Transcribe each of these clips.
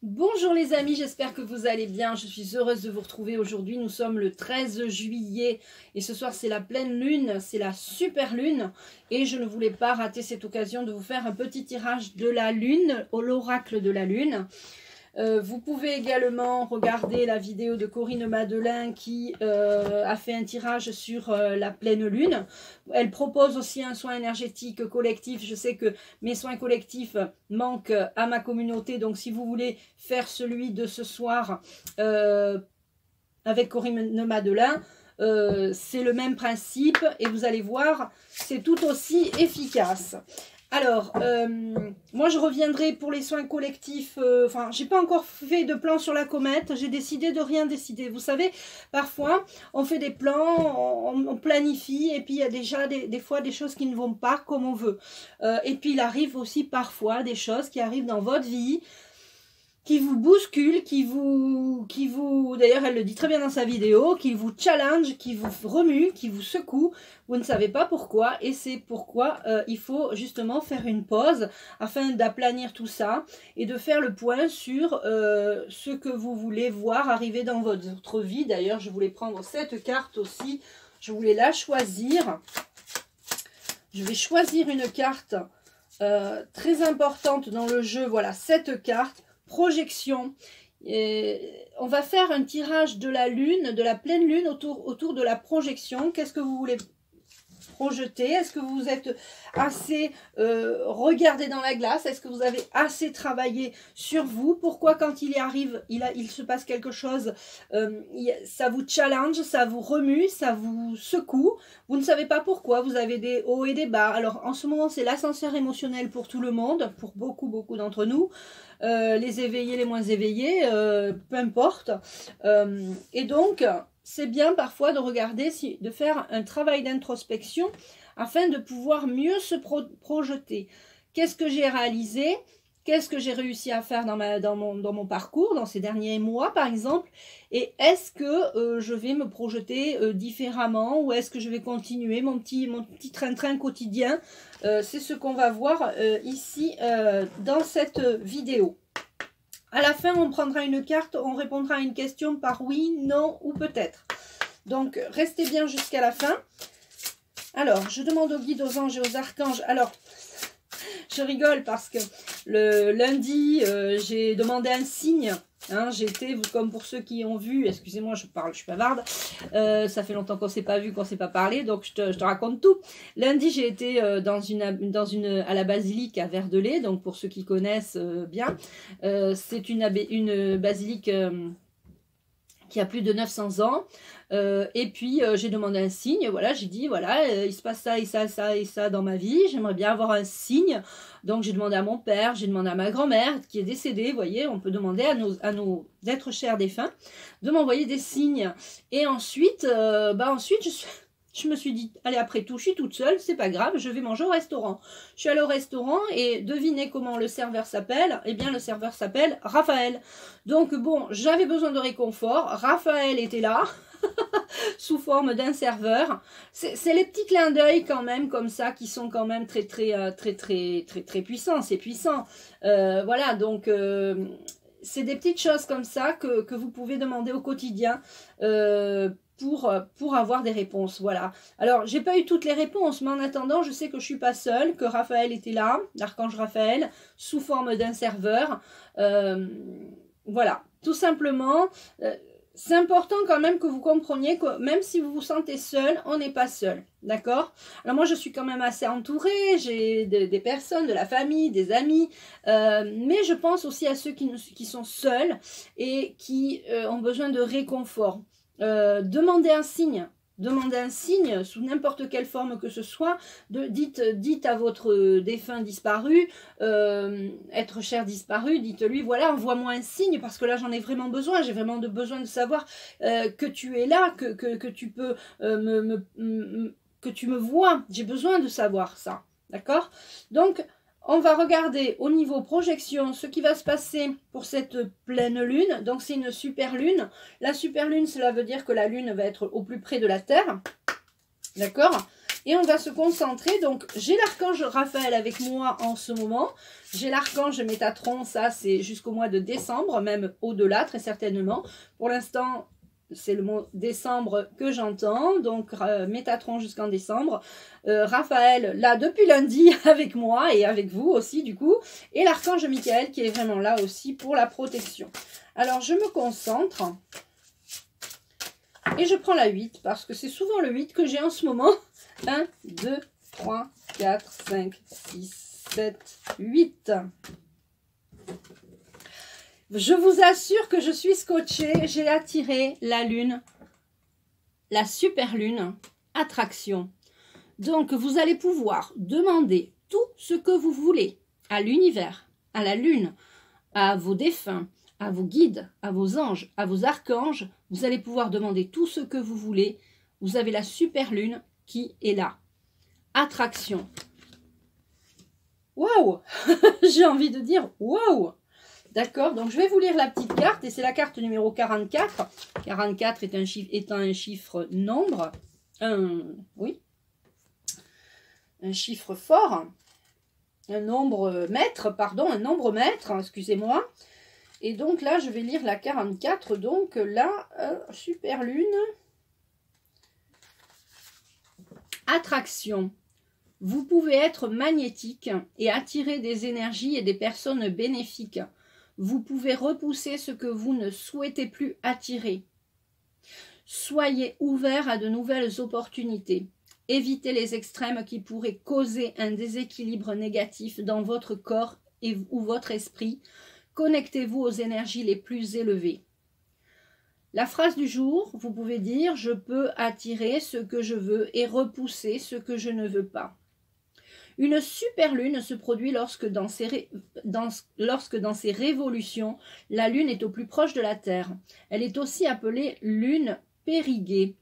Bonjour les amis, j'espère que vous allez bien. Je suis heureuse de vous retrouver aujourd'hui. Nous sommes le 13 juillet et ce soir c'est la pleine lune, c'est la super lune. Et je ne voulais pas rater cette occasion de vous faire un petit tirage de la lune, au l'oracle de la lune. Vous pouvez également regarder la vidéo de Corinne Madelin qui a fait un tirage sur la pleine lune. Elle propose aussi un soin énergétique collectif. Je sais que mes soins collectifs manquent à ma communauté. Donc si vous voulez faire celui de ce soir avec Corinne Madelin, c'est le même principe et vous allez voir, c'est tout aussi efficace. Alors, moi je reviendrai pour les soins collectifs, enfin j'ai pas encore fait de plan sur la comète, j'ai décidé de rien décider. Vous savez, parfois on fait des plans, on planifie et puis il y a déjà des fois des choses qui ne vont pas comme on veut. Et puis il arrive aussi parfois des choses qui arrivent dans votre vie, qui vous bouscule, qui vous d'ailleurs elle le dit très bien dans sa vidéo, qui vous challenge, qui vous remue, qui vous secoue, vous ne savez pas pourquoi et c'est pourquoi il faut justement faire une pause afin d'aplanir tout ça et de faire le point sur ce que vous voulez voir arriver dans votre vie. D'ailleurs je voulais prendre cette carte aussi, je voulais la choisir, je vais choisir une carte très importante dans le jeu, voilà cette carte. Projection. On va faire un tirage de la lune, de la pleine lune autour de la projection. Qu'est-ce que vous voulez projeter? Est-ce que vous êtes assez regardé dans la glace? Est-ce que vous avez assez travaillé sur vous? Pourquoi quand il y arrive, il se passe quelque chose, ça vous challenge, ça vous remue, ça vous secoue? Vous ne savez pas pourquoi, vous avez des hauts et des bas. Alors en ce moment c'est l'ascenseur émotionnel pour tout le monde, pour beaucoup d'entre nous. Les éveillés, les moins éveillés, peu importe. Et donc, c'est bien parfois de regarder, de faire un travail d'introspection afin de pouvoir mieux se projeter. Qu'est-ce que j'ai réalisé? Qu'est-ce que j'ai réussi à faire dans mon parcours, dans ces derniers mois par exemple? Et est-ce que je vais me projeter différemment ou est-ce que je vais continuer mon petit train-train quotidien? C'est ce qu'on va voir ici dans cette vidéo. À la fin, on prendra une carte, on répondra à une question par oui, non ou peut-être. Donc, restez bien jusqu'à la fin. Alors, je demande aux guides, aux anges et aux archanges. Alors, je rigole parce que le lundi, j'ai demandé un signe. Hein, j'étais, comme pour ceux qui ont vu, excusez-moi, je suis bavarde, ça fait longtemps qu'on ne s'est pas vu, qu'on ne s'est pas parlé, donc je te raconte tout. Lundi, j'ai été à la basilique à Verdelais, donc pour ceux qui connaissent bien, c'est une basilique qui a plus de 900 ans. Et puis j'ai demandé un signe, voilà, j'ai dit voilà, il se passe ça et ça, ça et ça dans ma vie, j'aimerais bien avoir un signe. Donc j'ai demandé à mon père, j'ai demandé à ma grand-mère qui est décédée, vous voyez, on peut demander à nos êtres chers défunts de m'envoyer des signes. Et ensuite, je me suis dit, allez, après tout, je suis toute seule, c'est pas grave, je vais manger au restaurant. Je suis allée au restaurant et devinez comment le serveur s'appelle? Eh bien, le serveur s'appelle Raphaël. Donc bon, j'avais besoin de réconfort, Raphaël était là. Sous forme d'un serveur. C'est les petits clins d'œil quand même comme ça qui sont quand même très puissants. C'est puissant. Voilà, donc c'est des petites choses comme ça que vous pouvez demander au quotidien pour avoir des réponses. Voilà. Alors, j'ai pas eu toutes les réponses, mais en attendant, je sais que je suis pas seule, que Raphaël était là, l'archange Raphaël, sous forme d'un serveur. Voilà, tout simplement. C'est important quand même que vous compreniez que même si vous vous sentez seul, on n'est pas seul, d'accord? Alors moi je suis quand même assez entourée, j'ai des personnes, de la famille, des amis, mais je pense aussi à ceux qui sont seuls et qui ont besoin de réconfort. Demandez un signe. Demandez un signe sous n'importe quelle forme que ce soit. Dites à votre défunt disparu, être cher disparu, dites-lui, voilà, envoie-moi un signe parce que là j'en ai vraiment besoin. J'ai vraiment besoin de savoir que tu es là, que tu peux que tu me vois. J'ai besoin de savoir ça. D'accord? Donc, on va regarder au niveau projection ce qui va se passer pour cette pleine lune. Donc c'est une super lune. La super lune, cela veut dire que la lune va être au plus près de la Terre. D'accord? Et on va se concentrer. Donc, j'ai l'archange Raphaël avec moi en ce moment. J'ai l'archange Métatron, ça c'est jusqu'au mois de décembre, même au-delà très certainement. Pour l'instant, c'est le mot décembre que j'entends. Donc, Métatron jusqu'en décembre. Raphaël, là, depuis lundi, avec moi et avec vous aussi, du coup. Et l'archange Michael qui est vraiment là aussi pour la protection. Alors, je me concentre. Et je prends la 8 parce que c'est souvent le 8 que j'ai en ce moment. 1, 2, 3, 4, 5, 6, 7, 8. Je vous assure que je suis scotchée. J'ai attiré la lune, la super lune, attraction. Donc, vous allez pouvoir demander tout ce que vous voulez à l'univers, à la lune, à vos défunts, à vos guides, à vos anges, à vos archanges. Vous allez pouvoir demander tout ce que vous voulez. Vous avez la super lune qui est là. Attraction. Waouh. J'ai envie de dire waouh. D'accord, donc je vais vous lire la petite carte et c'est la carte numéro 44. 44 étant un chiffre nombre. Oui. Un chiffre fort. Un nombre maître, pardon, un nombre maître, excusez-moi. Et donc là, je vais lire la 44. Donc là, super lune. Attraction. Vous pouvez être magnétique et attirer des énergies et des personnes bénéfiques. Vous pouvez repousser ce que vous ne souhaitez plus attirer. Soyez ouvert à de nouvelles opportunités. Évitez les extrêmes qui pourraient causer un déséquilibre négatif dans votre corps ou votre esprit. Connectez-vous aux énergies les plus élevées. La phrase du jour, vous pouvez dire « Je peux attirer ce que je veux et repousser ce que je ne veux pas ». Une super lune se produit lorsque dans ses révolutions, la lune est au plus proche de la Terre. Elle est aussi appelée lune périgée.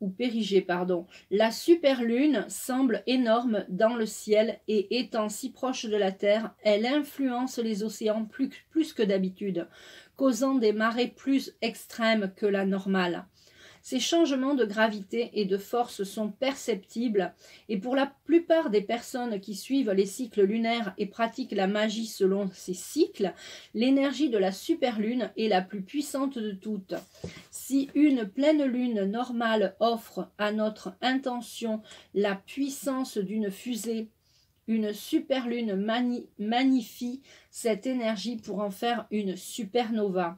Ou périgée, pardon. La super lune semble énorme dans le ciel et étant si proche de la Terre, elle influence les océans plus que d'habitude, causant des marées plus extrêmes que la normale. Ces changements de gravité et de force sont perceptibles et pour la plupart des personnes qui suivent les cycles lunaires et pratiquent la magie selon ces cycles, l'énergie de la superlune est la plus puissante de toutes. Si une pleine lune normale offre à notre intention la puissance d'une fusée, une superlune magnifie cette énergie pour en faire une supernova.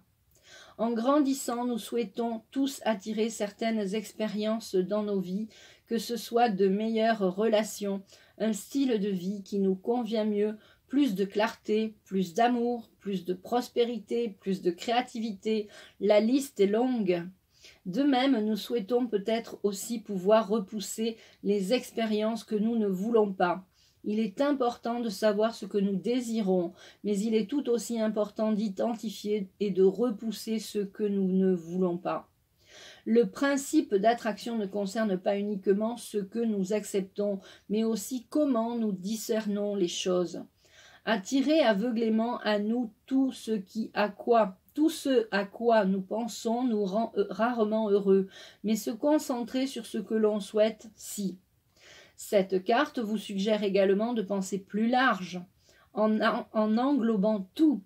En grandissant, nous souhaitons tous attirer certaines expériences dans nos vies, que ce soit de meilleures relations, un style de vie qui nous convient mieux, plus de clarté, plus d'amour, plus de prospérité, plus de créativité. La liste est longue. De même, nous souhaitons peut-être aussi pouvoir repousser les expériences que nous ne voulons pas. Il est important de savoir ce que nous désirons, mais il est tout aussi important d'identifier et de repousser ce que nous ne voulons pas. Le principe d'attraction ne concerne pas uniquement ce que nous acceptons, mais aussi comment nous discernons les choses. Attirer aveuglément à nous tout ce à quoi nous pensons nous rend rarement heureux, mais se concentrer sur ce que l'on souhaite, si. Cette carte vous suggère également de penser plus large, en englobant tout.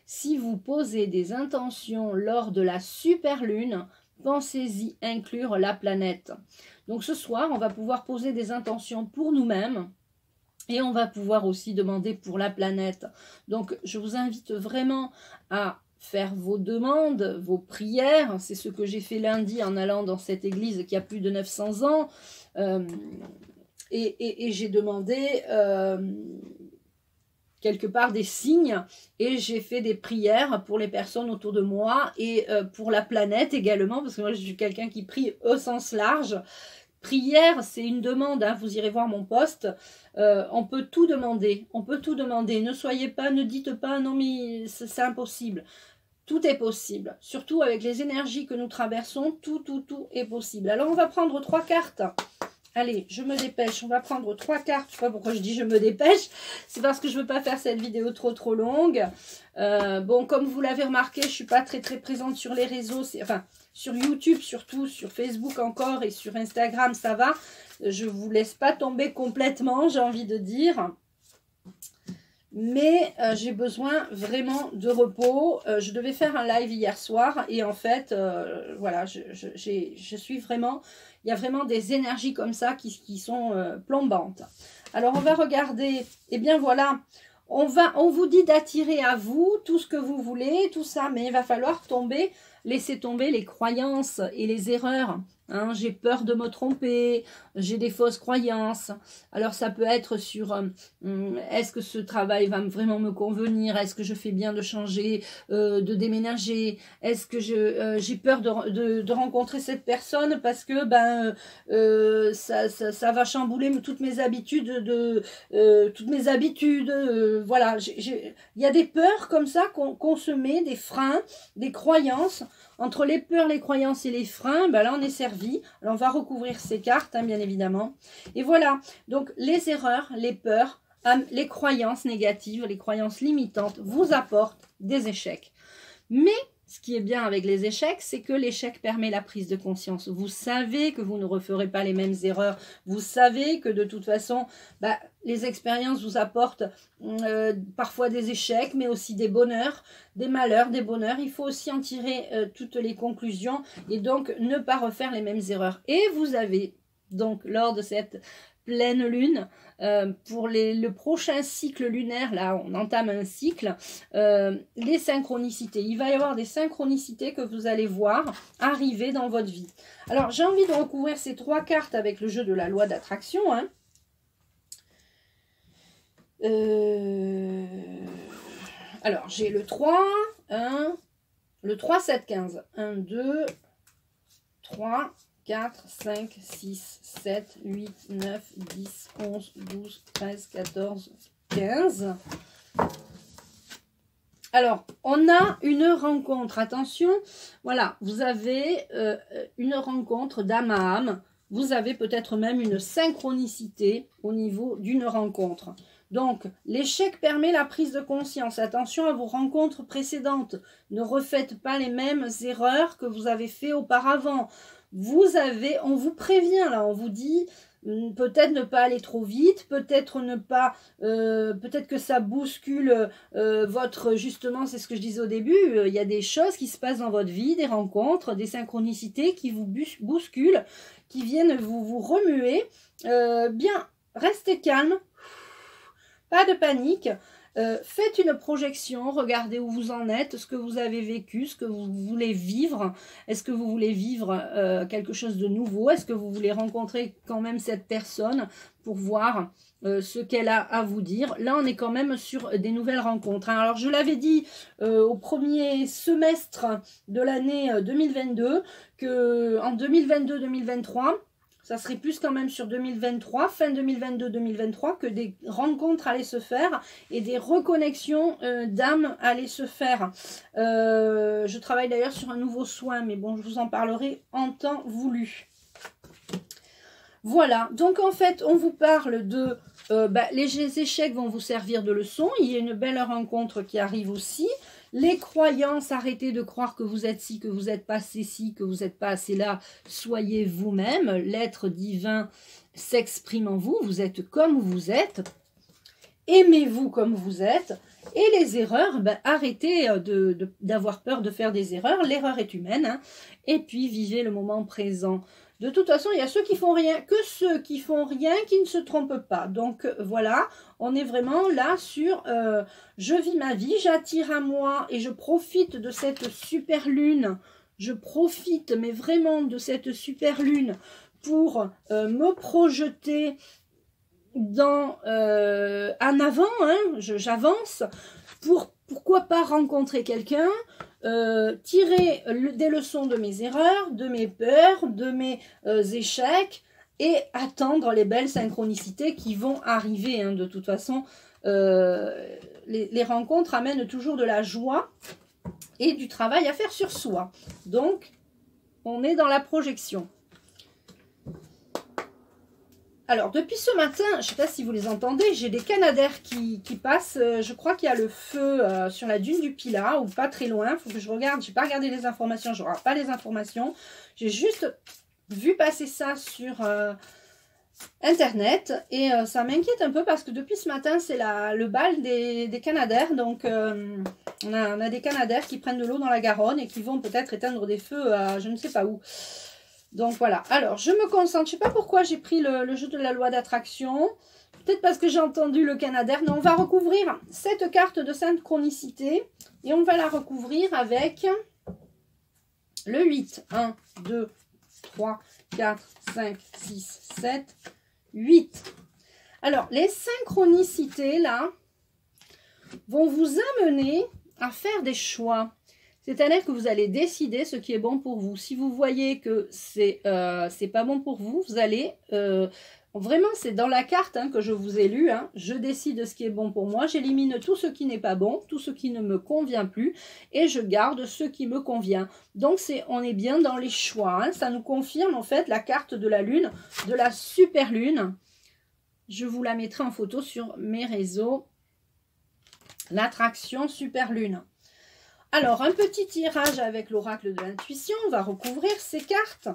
Si vous posez des intentions lors de la superlune, pensez-y inclure la planète. Donc ce soir, on va pouvoir poser des intentions pour nous-mêmes et on va pouvoir aussi demander pour la planète. Donc je vous invite vraiment à faire vos demandes, vos prières. C'est ce que j'ai fait lundi en allant dans cette église qui a plus de 900 ans. Et j'ai demandé quelque part des signes et j'ai fait des prières pour les personnes autour de moi et pour la planète également, parce que moi je suis quelqu'un qui prie au sens large. Prière, c'est une demande, hein, vous irez voir mon post, on peut tout demander, ne dites pas non mais c'est impossible. Tout est possible, surtout avec les énergies que nous traversons, tout est possible. Alors on va prendre 3 cartes Allez, je me dépêche. On va prendre 3 cartes. Je sais pas pourquoi je dis je me dépêche. C'est parce que je veux pas faire cette vidéo trop longue. Bon, comme vous l'avez remarqué, je suis pas très présente sur les réseaux. Enfin, sur YouTube surtout, sur Facebook encore et sur Instagram, ça va. Je vous laisse pas tomber complètement, j'ai envie de dire. Mais j'ai besoin vraiment de repos. Je devais faire un live hier soir et en fait, voilà, je suis vraiment... Il y a vraiment des énergies comme ça qui sont plombantes. Alors, on va regarder. Eh bien, voilà. On vous dit d'attirer à vous tout ce que vous voulez, tout ça. Mais il va falloir laisser tomber les croyances et les erreurs. Hein, j'ai peur de me tromper, j'ai des fausses croyances. Alors ça peut être sur est-ce que ce travail va vraiment me convenir, est-ce que je fais bien de changer, de déménager, est-ce que j'ai peur de rencontrer cette personne parce que ça va chambouler toutes mes habitudes, voilà, il y a des peurs comme ça qu'on se met, des freins, des croyances. Entre les peurs, les croyances et les freins, ben là on est servi. Alors on va recouvrir ces cartes, hein, bien évidemment. Et voilà, donc les erreurs, les peurs, les croyances négatives, les croyances limitantes vous apportent des échecs. Mais ce qui est bien avec les échecs, c'est que l'échec permet la prise de conscience. Vous savez que vous ne referez pas les mêmes erreurs. Vous savez que de toute façon, les expériences vous apportent parfois des échecs, mais aussi des bonheurs, des malheurs, des bonheurs. Il faut aussi en tirer toutes les conclusions et donc ne pas refaire les mêmes erreurs. Et vous avez donc lors de cette pleine lune, pour le prochain cycle lunaire, là on entame un cycle, les synchronicités. Il va y avoir des synchronicités que vous allez voir arriver dans votre vie. Alors j'ai envie de recouvrir ces 3 cartes avec le jeu de la loi d'attraction. Hein. Alors j'ai le 3, 1, le 3, 7, 15. 1, 2, 3, 4, 5, 6, 7, 8, 9, 10, 11, 12, 13, 14, 15. Alors, on a une rencontre. Attention, voilà, vous avez une rencontre d'âme à âme. Vous avez peut-être même une synchronicité au niveau d'une rencontre. Donc, l'échec permet la prise de conscience. Attention à vos rencontres précédentes. Ne refaites pas les mêmes erreurs que vous avez fait auparavant. On vous prévient là, on vous dit peut-être ne pas aller trop vite, peut-être ne pas, peut-être que ça bouscule justement, c'est ce que je disais au début, il y a des choses qui se passent dans votre vie, des rencontres, des synchronicités qui vous bousculent, qui viennent vous remuer. Bien, restez calme, pas de panique. Faites une projection, regardez où vous en êtes, ce que vous avez vécu, ce que vous voulez vivre. Est-ce que vous voulez vivre quelque chose de nouveau? Est-ce que vous voulez rencontrer quand même cette personne pour voir ce qu'elle a à vous dire? Là, on est quand même sur des nouvelles rencontres. Hein. Alors, je l'avais dit au premier semestre de l'année 2022, qu'en 2022-2023, ça serait plus quand même sur 2023, fin 2022-2023, que des rencontres allaient se faire et des reconnexions d'âme allaient se faire. Je travaille d'ailleurs sur un nouveau soin, mais bon, je vous en parlerai en temps voulu. Voilà, donc en fait, on vous parle de... les échecs vont vous servir de leçon. Il y a une belle rencontre qui arrive aussi. Les croyances, arrêtez de croire que vous êtes ci, que vous n'êtes pas ci, que vous n'êtes pas assez là. Soyez vous-même. L'être divin s'exprime en vous. Vous êtes comme vous êtes. Aimez-vous comme vous êtes. Et les erreurs, arrêtez d'avoir peur de faire des erreurs. L'erreur est humaine. Hein. Et puis, vivez le moment présent. De toute façon, il y a ceux qui font rien, que ceux qui font rien qui ne se trompent pas. Donc voilà, on est vraiment là sur je vis ma vie, j'attire à moi et je profite de cette super lune. Je profite, mais vraiment de cette super lune pour me projeter en avant. Hein, j'avance pour pourquoi pas rencontrer quelqu'un. Tirer des leçons de mes erreurs, de mes peurs, de mes échecs et attendre les belles synchronicités qui vont arriver. Hein. De toute façon, les rencontres amènent toujours de la joie et du travail à faire sur soi. Donc, on est dans la projection. Alors, depuis ce matin, je ne sais pas si vous les entendez, j'ai des canadaires qui passent. Je crois qu'il y a le feu sur la dune du Pilat, ou pas très loin. Il faut que je regarde. Je n'ai pas regardé les informations, je n'aurai pas les informations. J'ai juste vu passer ça sur Internet. Et ça m'inquiète un peu parce que depuis ce matin, c'est le bal des canadaires. Donc, on a des canadaires qui prennent de l'eau dans la Garonne et qui vont peut-être éteindre des feux à je ne sais pas où. Donc voilà, alors je me concentre, je ne sais pas pourquoi j'ai pris le jeu de la loi d'attraction, peut-être parce que j'ai entendu le canadaire. Non, on va recouvrir cette carte de synchronicité et on va la recouvrir avec le 8. 1, 2, 3, 4, 5, 6, 7, 8. Alors, les synchronicités là vont vous amener à faire des choix. C'est-à-dire que vous allez décider ce qui est bon pour vous. Si vous voyez que c'est pas bon pour vous, vous allez... vraiment, c'est dans la carte que je vous ai lu. Je décide ce qui est bon pour moi. J'élimine tout ce qui n'est pas bon, tout ce qui ne me convient plus. Et je garde ce qui me convient. Donc, on est bien dans les choix. Ça nous confirme en fait la carte de la lune, de la super lune. Je vous la mettrai en photo sur mes réseaux. L'attraction super lune. Alors, un petit tirage avec l'oracle de l'intuition. On va recouvrir ces cartes.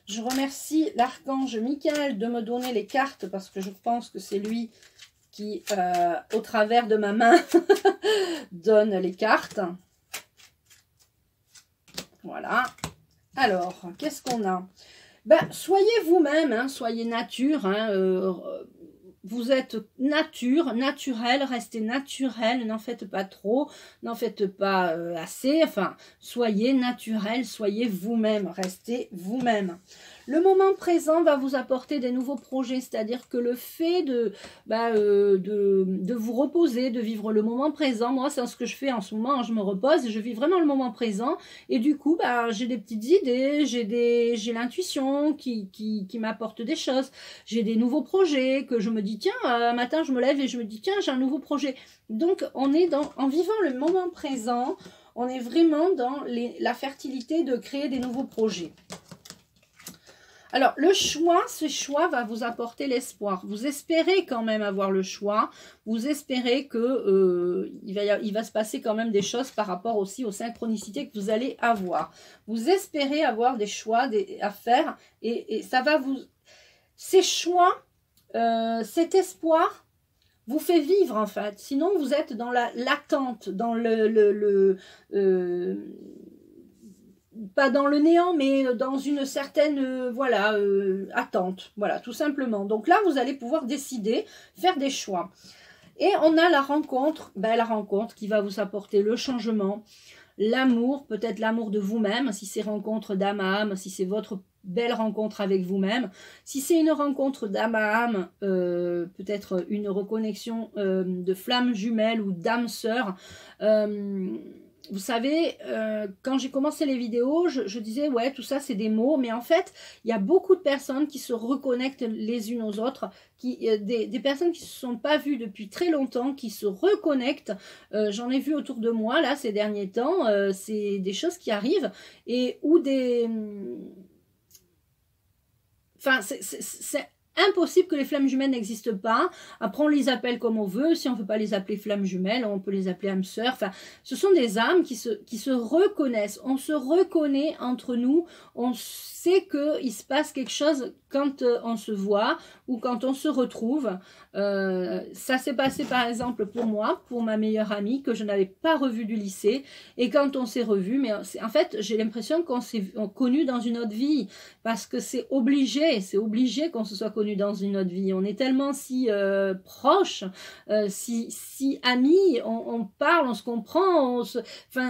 Je remercie l'archange Michael de me donner les cartes parce que je pense que c'est lui qui, au travers de ma main, donne les cartes. Voilà. Alors, qu'est-ce qu'on a? Soyez vous-même, soyez nature. Vous êtes nature, naturel, restez naturel, n'en faites pas trop, n'en faites pas assez, enfin, soyez naturel, soyez vous-même, restez vous-même. Le moment présent va vous apporter des nouveaux projets, c'est-à-dire que le fait de vous reposer, de vivre le moment présent, moi c'est ce que je fais en ce moment, je me repose, je vis vraiment le moment présent et du coup j'ai des petites idées, j'ai l'intuition qui m'apporte des choses, j'ai des nouveaux projets que je me dis tiens, un matin je me lève et je me dis tiens j'ai un nouveau projet. Donc on est en vivant le moment présent, on est vraiment dans la fertilité de créer des nouveaux projets. Alors, le choix, ce choix va vous apporter l'espoir. Vous espérez quand même avoir le choix. Vous espérez que il va se passer quand même des choses par rapport aussi aux synchronicités que vous allez avoir. Vous espérez avoir des choix à faire et ça va vous... Ces choix, cet espoir vous fait vivre en fait. Sinon, vous êtes dans l'attente, dans pas dans le néant, mais dans une certaine attente, voilà, tout simplement. Donc là, vous allez pouvoir décider, faire des choix. Et on a la rencontre qui va vous apporter le changement, l'amour, peut-être l'amour de vous-même, si c'est rencontre d'âme à âme, si c'est votre belle rencontre avec vous-même. Si c'est une rencontre d'âme à âme, peut-être une reconnexion de flammes jumelles ou d'âme sœur. Vous savez, quand j'ai commencé les vidéos, je disais, ouais, tout ça, c'est des mots. Mais en fait, il y a beaucoup de personnes qui se reconnectent les unes aux autres. Des personnes qui ne se sont pas vues depuis très longtemps, qui se reconnectent. J'en ai vu autour de moi, là, ces derniers temps. C'est des choses qui arrivent. Ou des... Enfin, c'est impossible que les flammes jumelles n'existent pas. Après, on les appelle comme on veut. Si on ne veut pas les appeler flammes jumelles, on peut les appeler âmes sœurs. Enfin, ce sont des âmes qui se reconnaissent. On se reconnaît entre nous. On sait qu'il se passe quelque chose quand on se voit ou quand on se retrouve. Ça s'est passé par exemple pour moi, pour ma meilleure amie que je n'avais pas revue du lycée. Et quand on s'est revus, mais en fait, j'ai l'impression qu'on s'est connu dans une autre vie. Parce que c'est obligé qu'on se soit connu dans une autre vie. On est tellement si proches, si amis, on parle, on se comprend,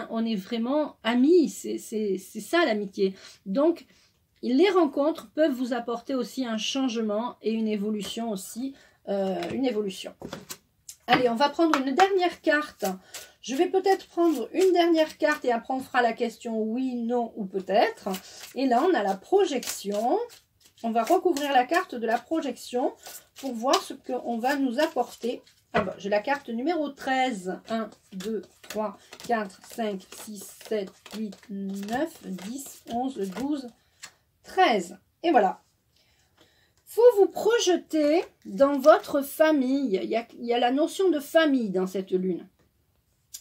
on est vraiment amis. C'est ça l'amitié. Donc, les rencontres peuvent vous apporter aussi un changement et une évolution aussi. Allez, on va prendre une dernière carte. Je vais peut-être prendre une dernière carte et après on fera la question oui, non ou peut-être. Et là, on a la projection. On va recouvrir la carte de la projection pour voir ce qu'on va nous apporter. Ah bah, j'ai la carte numéro 13. 1, 2, 3, 4, 5, 6, 7, 8, 9, 10, 11, 12, 13. Et voilà. faut vous projeter dans votre famille. Il y a la notion de famille dans cette lune.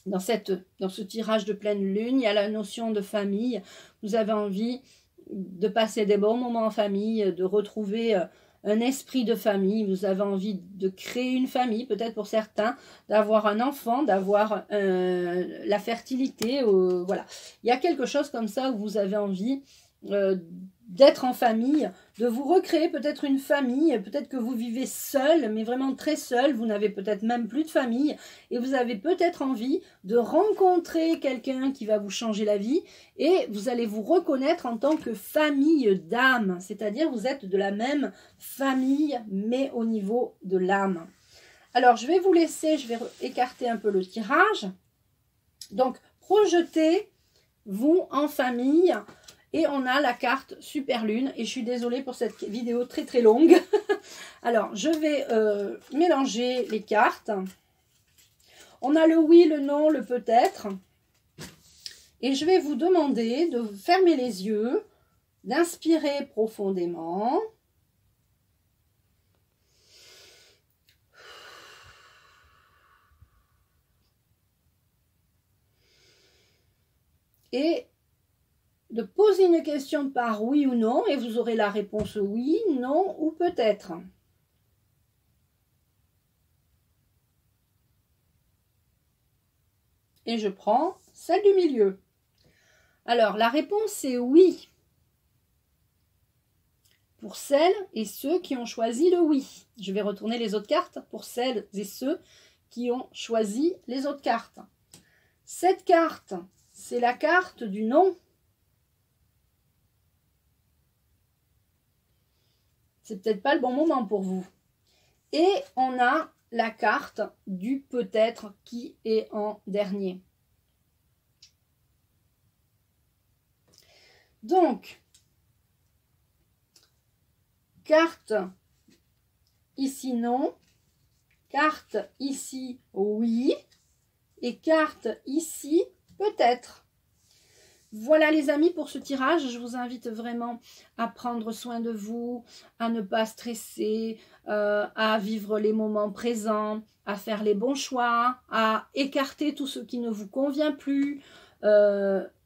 Dans ce tirage de pleine lune, il y a la notion de famille. Vous avez envie de passer des bons moments en famille, de retrouver un esprit de famille. Vous avez envie de créer une famille, peut-être pour certains, d'avoir un enfant, d'avoir la fertilité. Voilà. Il y a quelque chose comme ça où vous avez envie d'être en famille, de vous recréer peut-être une famille, peut-être que vous vivez seul, mais vraiment très seul, vous n'avez peut-être même plus de famille, et vous avez peut-être envie de rencontrer quelqu'un qui va vous changer la vie, et vous allez vous reconnaître en tant que famille d'âme, c'est-à-dire vous êtes de la même famille, mais au niveau de l'âme. Alors, je vais vous laisser, je vais écarter un peu le tirage. Donc, projetez-vous en famille. Et on a la carte Super Lune. Et je suis désolée pour cette vidéo très très longue. Alors, je vais mélanger les cartes. On a le oui, le non, le peut-être. Et je vais vous demander de fermer les yeux, d'inspirer profondément. Et de poser une question par oui ou non, et vous aurez la réponse oui, non ou peut-être. Et je prends celle du milieu. Alors, la réponse est oui. Pour celles et ceux qui ont choisi le oui. Je vais retourner les autres cartes pour celles et ceux qui ont choisi les autres cartes. Cette carte, c'est la carte du non. C'est peut-être pas le bon moment pour vous. Et on a la carte du peut-être qui est en dernier. Donc, carte ici non, carte ici oui et carte ici peut-être. Voilà les amis pour ce tirage, je vous invite vraiment à prendre soin de vous, à ne pas stresser, à vivre les moments présents, à faire les bons choix, à écarter tout ce qui ne vous convient plus,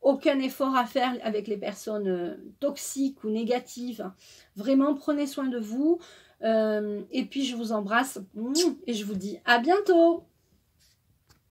aucun effort à faire avec les personnes toxiques ou négatives. Vraiment prenez soin de vous et puis je vous embrasse et je vous dis à bientôt.